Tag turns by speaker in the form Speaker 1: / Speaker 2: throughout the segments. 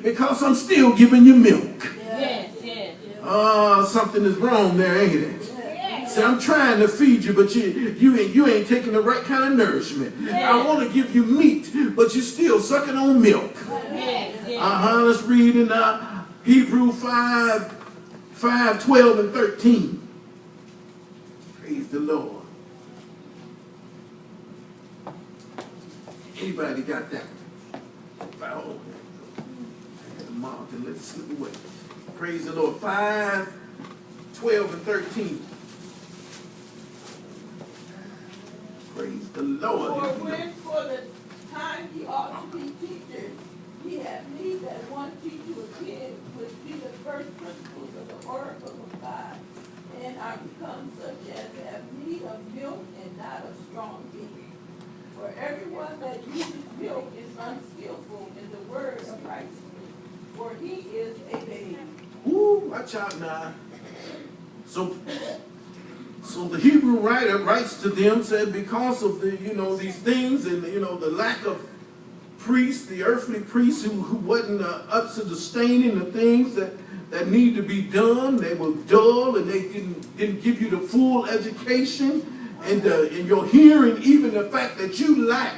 Speaker 1: because I'm still giving you milk.
Speaker 2: Yes, yes.
Speaker 1: Something is wrong there, ain't it? See, I'm trying to feed you, but you ain't taking the right kind of nourishment. I want to give you meat, but you're still sucking on milk. Let's read in Hebrew 5:12 and 13. Praise the Lord. Anybody got that? Oh, I had a mark and let it slip away. Praise the Lord. 5:12 and 13. Praise the Lord.
Speaker 3: For the time ye ought to be teachers, ye have need that one teach you again, which be the first principles of the oracle of God, and are become such as have need of milk and not of strong meat. For everyone that uses milk is unskillful in the word of righteousness, for he is a babe.
Speaker 1: Ooh, watch out now. So the Hebrew writer writes to them, said, because of the, these things and, the lack of priests, the earthly priests who wasn't up to sustaining the things that need to be done. They were dull and they didn't give you the full education. And your hearing, even the fact that you lack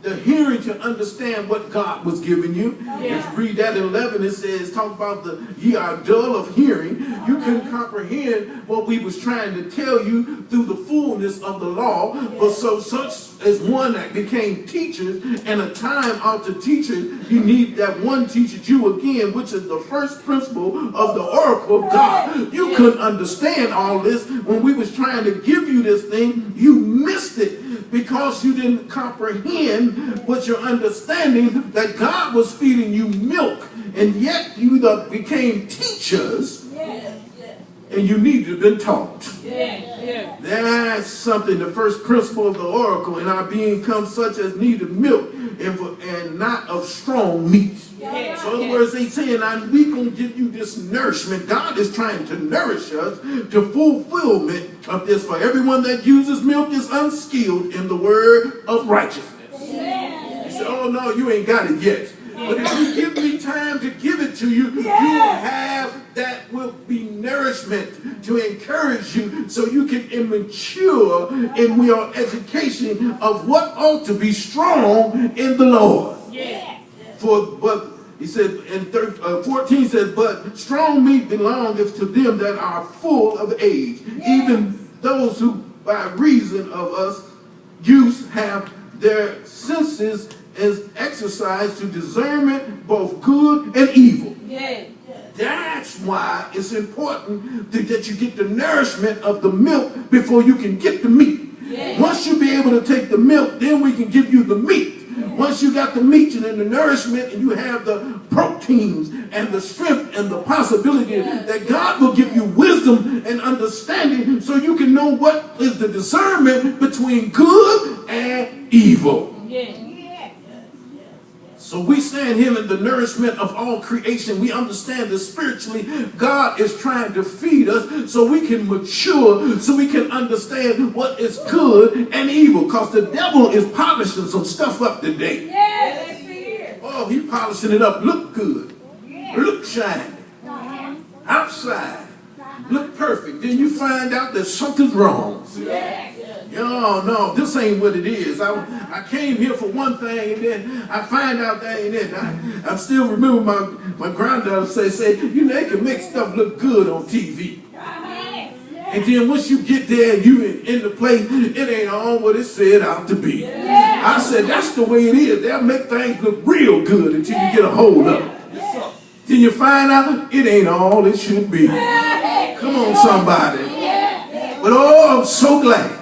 Speaker 1: the hearing to understand what God was giving you. Let's read that in 11. It says, talk about ye are dull of hearing. You couldn't comprehend what we was trying to tell you through the fullness of the law. But such as one that became teachers, and a time out to teachers, you need that one teacher you again, which is the first principle of the oracle of God. You couldn't understand all this when we was trying to give you this thing. You missed it because you didn't comprehend what your understanding that God was feeding you milk, and yet you became teachers. And you need to have been taught. That's something, the first principle of the oracle, and our being comes such as needed milk and not of strong meat. So in other words, they saying, we're going to give you this nourishment. God is trying to nourish us to fulfillment of this. For everyone that uses milk is unskilled in the word of righteousness. You say, oh no, you ain't got it yet. But if you give me time to give it to you, you have that will be nourishment to encourage you so you can mature in your education of what ought to be strong in the Lord. But he said in 14 says, but strong meat belongeth to them that are full of age, even those who by reason of us use have their senses is exercised to discernment both good and evil. That's why it's important that you get the nourishment of the milk before you can get the meat. Once you be able to take the milk, then we can give you the meat. Once you got the meat and the nourishment, and you have the proteins and the strength and the possibility that God will give you wisdom and understanding so you can know what is the discernment between good and evil. So we stand here in the nourishment of all creation. We understand that spiritually God is trying to feed us so we can mature, so we can understand what is good and evil. Because the devil is polishing some stuff up today. Oh, he's polishing it up. Look good. Look shiny. Outside. Look perfect. Then you find out that something's wrong. Oh, no, this ain't what it is. I came here for one thing, and then I find out that ain't it. I still remember my granddaughter say, they can make stuff look good on TV. And then once you get there and you in the place, it ain't all what it said out to be. I said, that's the way it is. They'll make things look real good until you get a hold of it. Then you find out it ain't all it should be. Come on, somebody. But oh, I'm so glad.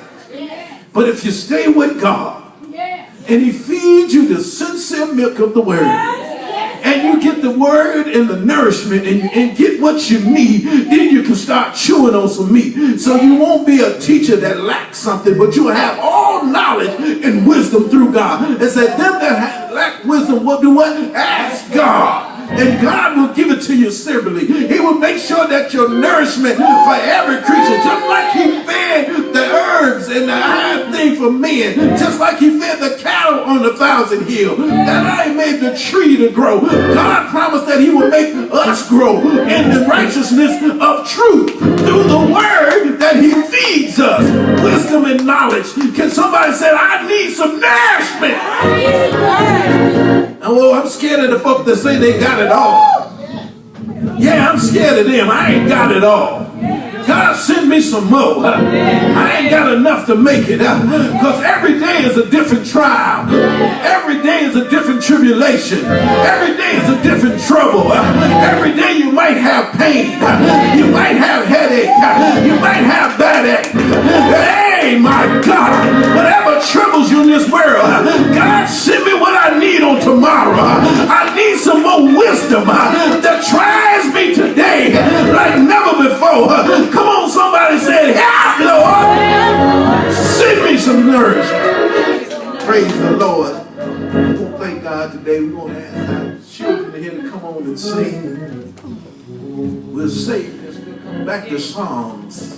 Speaker 1: But if you stay with God and he feeds you the sincere milk of the word, and you get the word and the nourishment and get what you need, then you can start chewing on some meat. So you won't be a teacher that lacks something, but you have all knowledge and wisdom through God. It said, them that lack wisdom will do what? Ask God. And God will give it to you liberally. He will make sure that your nourishment for every creature, just like he fed the earth herbs and the high thing for men, just like he fed the cattle on the 1,000 hill, that I made the tree to grow. God promised that he will make us grow in the righteousness of truth through the word that he feeds us. Wisdom and knowledge. Can somebody say, I need some nourishment? Oh, I'm scared of the folk that say they got it all. Yeah, I'm scared of them. I ain't got it all. God, send me some more. I ain't got enough to make it. Because every day is a different trial. Every day is a different tribulation. Every day is a different trouble. Every day you might have pain. You might have headache. You might have backache. Hey, my God. Whatever troubles you in this world, God, send me what I need on tomorrow. I need some more wisdom that tries me today like never before. Come on, somebody say, help, Lord. Send me some nourishment. Praise the Lord. We're going to thank God today. We're going to ask our children here to come on and sing. We'll sing this. We'll come back to Psalms.